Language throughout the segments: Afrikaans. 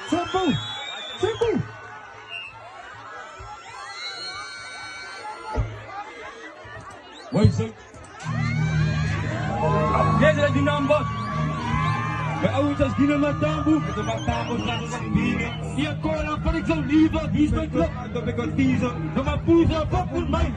Simple! Simple! Wait, Yes, lagi number. May autas di na matambo. Ito matapos na sa pagbiga. Iyan ko lang pa rin sa liba. He's my club. Ito may kontizo. Namapusa pa po may.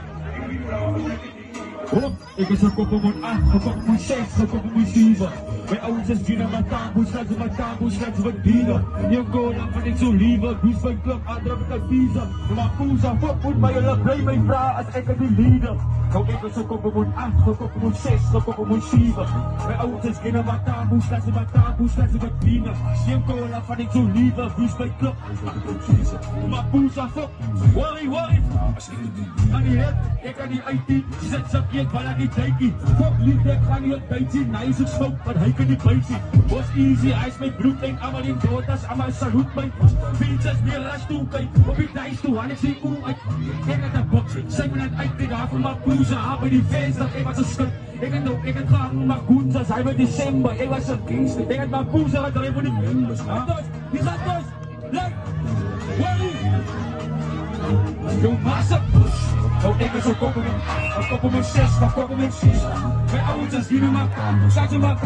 Oh, ikaw sa kupumon kapag mo sex, sa kupumon siba. May autas di na matambo. Sa matapos na sa pagbiga. Iyan ko lang pa rin sa liba. He's my club. Ito may kontizo. Namapusa pa po may. Alabray may bra at ikaw din leader. Kau ikaw sa kupumon sa kupumon sex, sa kupumon siba. May autas di na matapos na sa matapos na sa pagbiga. Iyan ko lang pa rin sa liba. He's my club. Namapusa pa. Worry. Ani het, ik kan die IT. Zet zak je bala die tijkie. Fuck lief, ik ga niet op bijtje. Nice smoke, maar hij kan niet bijtje. Was easy, hij is mijn bloed. Denk allemaal in dotas, allemaal salut mij. Beaches meer ras toe, kijk. Op die nice toe, had ik zie hoe uit. Ik had een box, zij me net uit dit af. Maar poezen, hebben die fans, dat ik was een schut. Ik had graag maar goed, zoals hij met december. Ik was een gangster. Ik had maar poezen, dat er even niet in was. Die gaat thuis, like, worry. Yo, massa push. Oh, ik ben zo koppen met 6, maar koppen met 6. Mijn ouders die me maken, zijn ze wat?